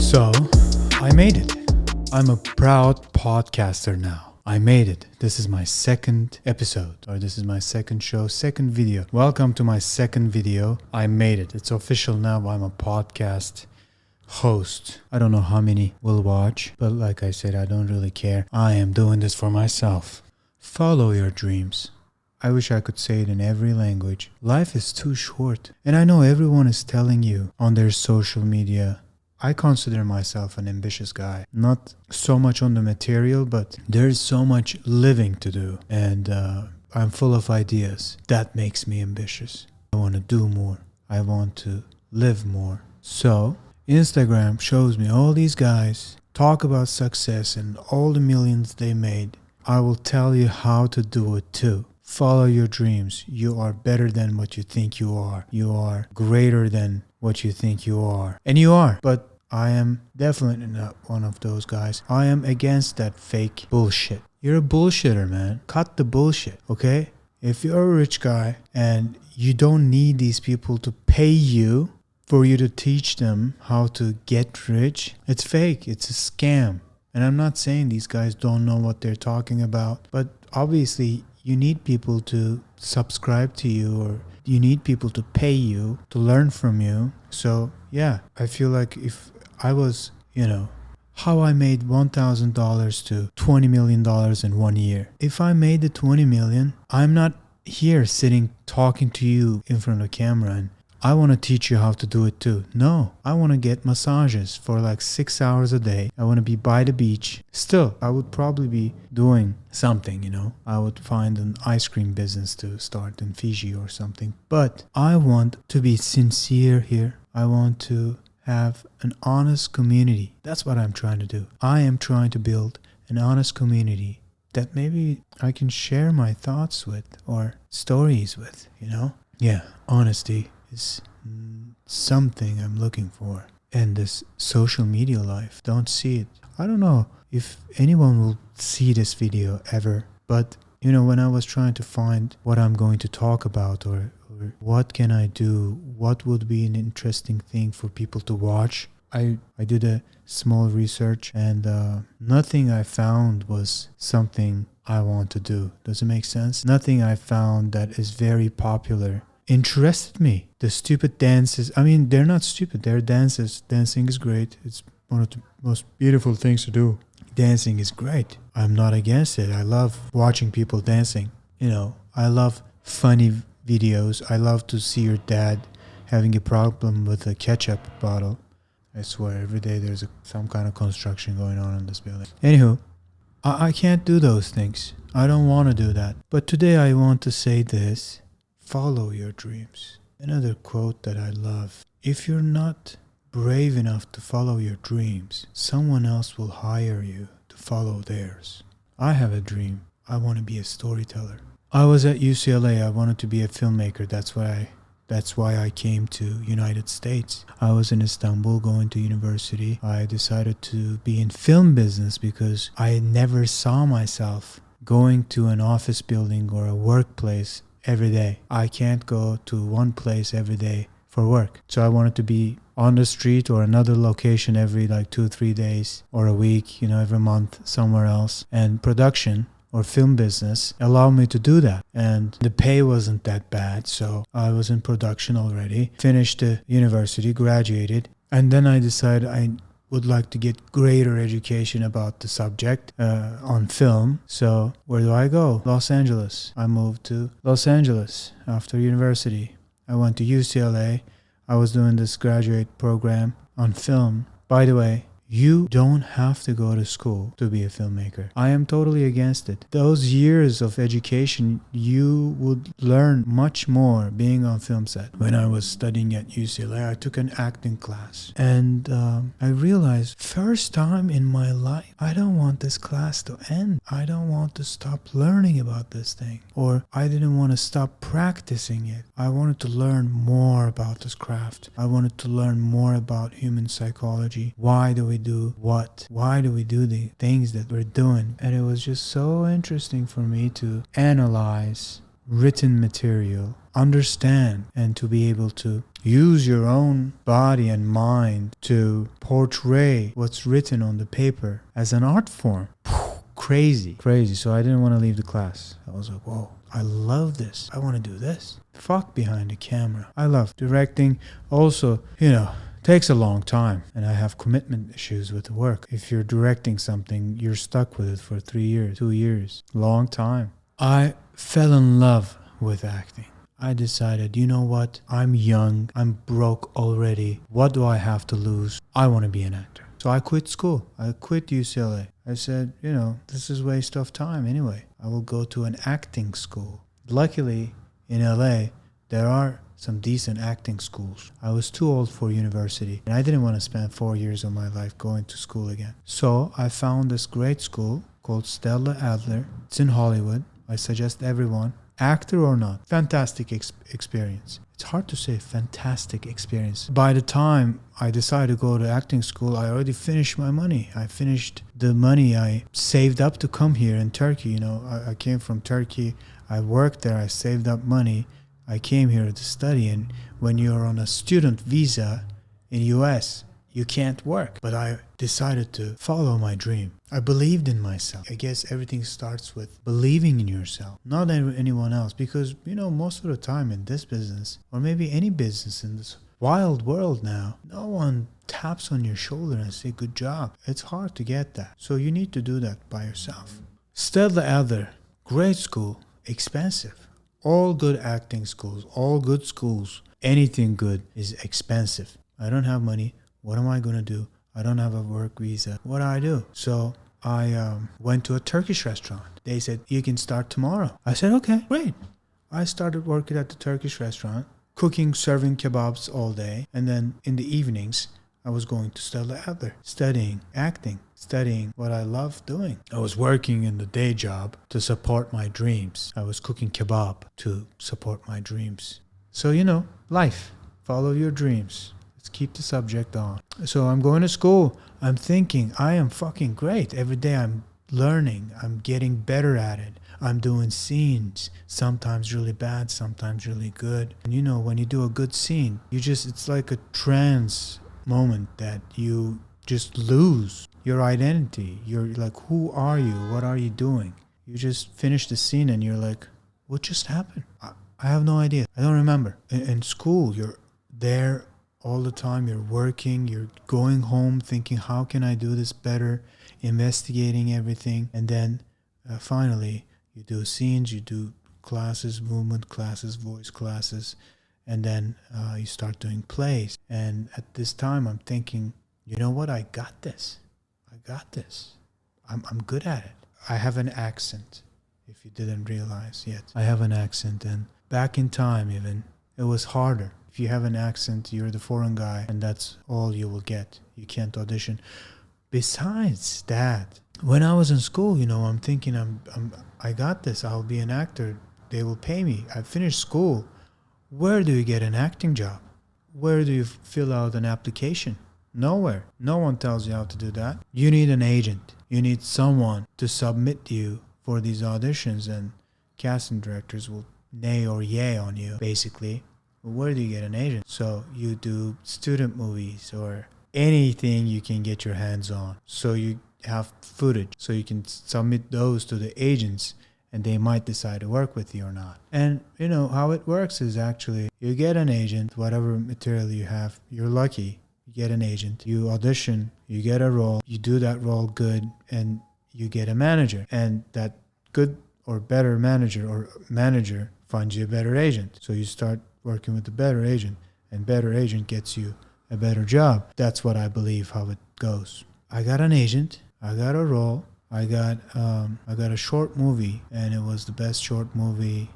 So, I made it. I'm a proud podcaster now. I made it. This is my second episode, or this is my second show, second video. Welcome to my second video. I made it. It's official now. I'm a podcast host. I don't know how many will watch, but like I said, I don't really care. I am doing this for myself. Follow your dreams. I wish I could say it in every language. Life is too short. And I know everyone is telling you on their social media. I consider myself an ambitious guy. Not so much on the material, but there's so much living to do. And I'm full of ideas. That makes me ambitious. I want to do more. I want to live more. So, Instagram shows me all these guys talk about success and all the millions they made. I will tell you how to do it too. Follow your dreams. You are better than what you think you are. You are greater than what you think you are. And you are. But I am definitely not one of those guys. I am against that fake bullshit. You're a bullshitter, man. Cut the bullshit, okay? If you're a rich guy and you don't need these people to pay you for you to teach them how to get rich, it's fake. It's a scam. And I'm not saying these guys don't know what they're talking about, but obviously you need people to subscribe to you, or you need people to pay you to learn from you. So yeah, I feel like if I was, how I made $1,000 to $20 million in 1 year. If I made the 20 million, I'm not here sitting talking to you in front of a camera and I want to teach you how to do it too. No, I want to get massages for like 6 hours a day. I want to be by the beach. Still, I would probably be doing something, I would find an ice cream business to start in Fiji or something. But I want to be sincere here. I want to have an honest community. That's what I'm trying to do. I am trying to build an honest community that maybe I can share my thoughts with or stories with, Yeah, honesty is something I'm looking for. And this social media life, don't see it. I don't know if anyone will see this video ever, but when I was trying to find what I'm going to talk about or what can I do, what would be an interesting thing for people to watch, I did a small research and nothing I found was something I want to do. Does it make sense? Nothing I found that is very popular interested me. The stupid dances, they're not stupid, they're dances. Dancing is great. It's one of the most beautiful things to do. Dancing is great. I'm not against it. I love watching people dancing. I love funny videos. I love to see your dad having a problem with a ketchup bottle. I swear, every day there's some kind of construction going on in this building. Anywho, I can't do those things. I don't want to do that. But today I want to say this. Follow your dreams. Another quote that I love. If you're not brave enough to follow your dreams, someone else will hire you to follow theirs. I have a dream. I want to be a storyteller. I was at UCLA. I wanted to be a filmmaker. That's why I came to United States. I was in Istanbul going to university. I decided to be in film business because I never saw myself going to an office building or a workplace every day. I can't go to one place every day for work. So I wanted to be on the street or another location every 2-3 days or a week, every month somewhere else. And production or film business allowed me to do that. And the pay wasn't that bad. So I was in production already, finished the university, graduated. And then I decided I would like to get greater education about the subject on film. So where do I go? Los Angeles. I moved to Los Angeles after university. I went to UCLA. I was doing this graduate program on film. By the way, you don't have to go to school to be a filmmaker. I am totally against it. Those years of education, you would learn much more being on film set. When I was studying at UCLA, I took an acting class. And I realized, first time in my life, I don't want this class to end. I don't want to stop learning about this thing. Or I didn't want to stop practicing it. I wanted to learn more about this craft. I wanted to learn more about human psychology. Why do we do what? Why do we do the things that we're doing? And it was just so interesting for me to analyze written material, understand, and to be able to use your own body and mind to portray what's written on the paper as an art form. Crazy. So I didn't want to leave the class. I was like, whoa, I love this. I want to do this. Fuck behind the camera. I love directing. Also, takes a long time, and I have commitment issues with the work. If you're directing something, you're stuck with it for 3 years, 2 years, long time. I fell in love with acting. I decided, you know what? I'm young. I'm broke already. What do I have to lose? I want to be an actor. So I quit school. I quit UCLA. I said, this is a waste of time anyway. I will go to an acting school. Luckily, in LA, there are some decent acting schools. I was too old for university, and I didn't want to spend 4 years of my life going to school again. So I found this great school called Stella Adler. It's in Hollywood. I suggest everyone, actor or not, fantastic experience. It's hard to say fantastic experience. By the time I decided to go to acting school, I already finished my money. I finished the money I saved up to come here in Turkey. I came from Turkey. I worked there. I saved up money. I came here to study. And when you're on a student visa in US, you can't work. But I decided to follow my dream. I believed in myself. I guess everything starts with believing in yourself, not anyone else. Because, most of the time in this business, or maybe any business in this wild world now, no one taps on your shoulder and say, good job. It's hard to get that. So you need to do that by yourself. Stella Adler, great school, expensive. All good acting schools, all good schools, anything good is expensive. I don't have money. What am I going to do? I don't have a work visa. What do I do? So I went to a Turkish restaurant. They said, you can start tomorrow. I said, okay, great. I started working at the Turkish restaurant, cooking, serving kebabs all day. And then in the evenings, I was going to Stella Adler, studying acting, studying what I love doing. I was working in the day job to support my dreams. I was cooking kebab to support my dreams. So, life, follow your dreams. Let's keep the subject on. So I'm going to school. I'm thinking I am fucking great. Every day I'm learning. I'm getting better at it. I'm doing scenes, sometimes really bad, sometimes really good. And when you do a good scene, it's like a trance moment that you just lose your identity. You're like, who are you? What are you doing? You just finish the scene and you're like, what just happened? I have no idea. I don't remember. In school, you're there all the time. You're working. You're going home thinking, how can I do this better? Investigating everything. And then finally, you do scenes, you do classes, movement classes, voice classes. And then you start doing plays. And at this time, I'm thinking, you know what? I got this. I'm good at it. I have an accent, if you didn't realize yet. I have an accent. And back in time even, it was harder. If you have an accent, you're the foreign guy, and that's all you will get. You can't audition. Besides that, when I was in school, I'm thinking, I got this. I'll be an actor. They will pay me. I finished school. Where do you get an acting job? Where do you fill out an application? Nowhere. No one tells you how to do that. You need an agent. You need someone to submit you for these auditions, and casting directors will nay or yay on you, basically. But where do you get an agent? So you do student movies or anything you can get your hands on. So you have footage. So you can submit those to the agents, and they might decide to work with you or not. And how it works is actually you get an agent, whatever material you have, you're lucky. You get an agent, you audition, you get a role, you do that role good, and you get a manager. And that good or better manager finds you a better agent. So you start working with a better agent, and better agent gets you a better job. That's what I believe how it goes. I got an agent, I got a role, I got a short movie, and it was the best short movie,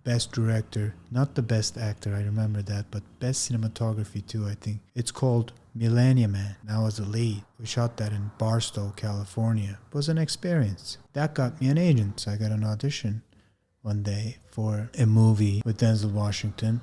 best director, not the best actor, I remember that, but best cinematography too, I think. It's called Millennium Man. I was the lead. We shot that in Barstow, California. It was an experience. That got me an agent. So I got an audition one day for a movie with Denzel Washington.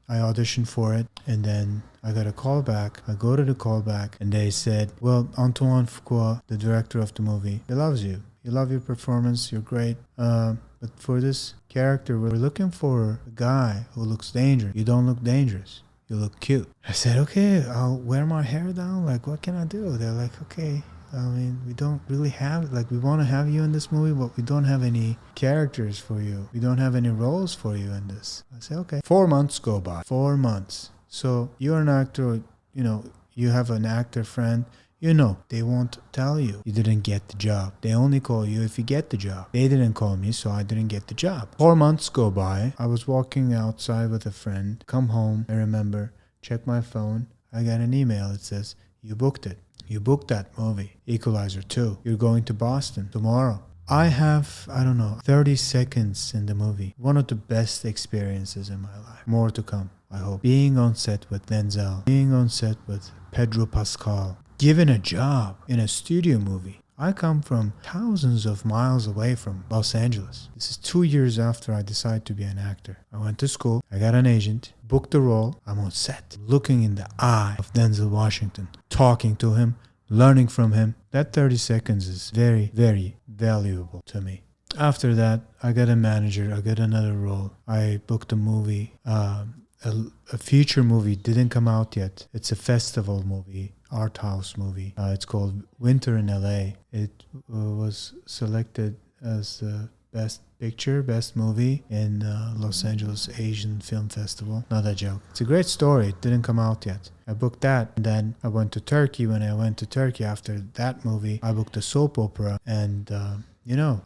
I auditioned for it, and then I got a call back. I go to the call back, and they said, well, Antoine Fuqua, the director of the movie, he loves you. You love your performance. You're great. But for this character, we're looking for a guy who looks dangerous. You don't look dangerous. You look cute. I said, okay, I'll wear my hair down. Like, what can I do? They're like, okay. I mean, we don't really have, like, we want to have you in this movie, but we don't have any characters for you. We don't have any roles for you in this. I said, okay. 4 months go by. 4 months. So you're an actor, you know, you have an actor friend. You know, they won't tell you didn't get the job. They only call you if you get the job. They didn't call me, so I didn't get the job. 4 months go by. I was walking outside with a friend. Come home. I remember. Check my phone. I got an email. It says, you booked it. You booked that movie, Equalizer 2. You're going to Boston tomorrow. I have, 30 seconds in the movie. One of the best experiences in my life. More to come, I hope. Being on set with Denzel. Being on set with Pedro Pascal. Given a job in a studio movie. I come from thousands of miles away from Los Angeles. This is 2 years after I decided to be an actor. I went to school. I got an agent. Booked the role. I'm on set. Looking in the eye of Denzel Washington. Talking to him. Learning from him. That 30 seconds is very, very valuable to me. After that, I got a manager. I got another role. I booked a movie. A feature movie didn't come out yet. It's a festival movie, art house movie. It's called Winter in LA. It was selected as the best picture, best movie in Los Angeles Asian Film Festival. Not a joke. It's a great story. It didn't come out yet. I booked that. And then I went to Turkey. When I went to Turkey after that movie, I booked a soap opera. And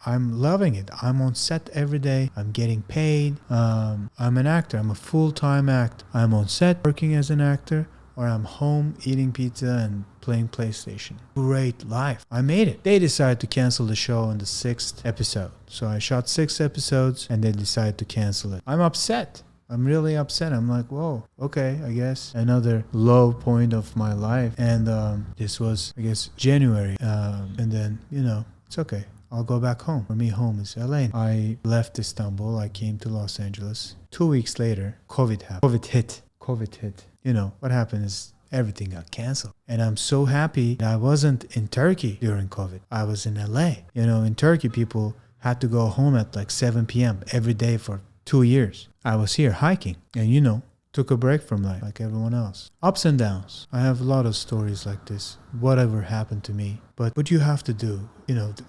I'm loving it. I'm on set every day. I'm getting paid. I'm an actor. I'm a full-time actor. I'm on set working as an actor, or I'm home eating pizza and playing PlayStation. Great life. I made it. They decided to cancel the show in the 6th episode. So I shot 6 episodes and they decided to cancel it. I'm upset. I'm really upset. I'm like, whoa, okay, I guess another low point of my life. And this was, I guess, January. And then, it's okay. I'll go back home. For me, home is LA. I left Istanbul. I came to Los Angeles. 2 weeks later, COVID happened. COVID hit. What happened is everything got canceled. And I'm so happy that I wasn't in Turkey during COVID. I was in LA. In Turkey, people had to go home at like 7 p.m. every day for 2 years. I was here hiking and, took a break from life like everyone else. Ups and downs. I have a lot of stories like this. Whatever happened to me. But what you have to do,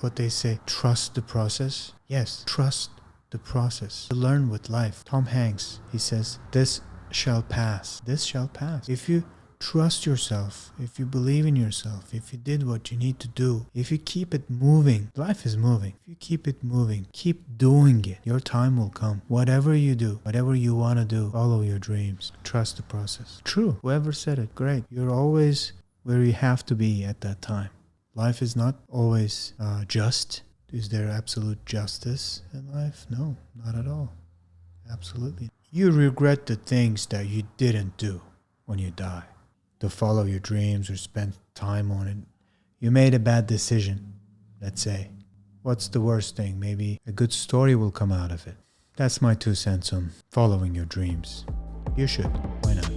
what they say, trust the process. Yes, trust the process. To learn with life. Tom Hanks, he says, this shall pass. This shall pass. If you trust yourself, if you believe in yourself, if you did what you need to do, if you keep it moving, life is moving. If you keep it moving, keep doing it, your time will come. Whatever you do, whatever you want to do, follow your dreams. Trust the process. True. Whoever said it, great. You're always where you have to be at that time. Life is not always just. Is there absolute justice in life? No, not at all. Absolutely. You regret the things that you didn't do when you die. To follow your dreams or spend time on it. You made a bad decision, let's say. What's the worst thing? Maybe a good story will come out of it. That's my 2 cents on following your dreams. You should. Why not?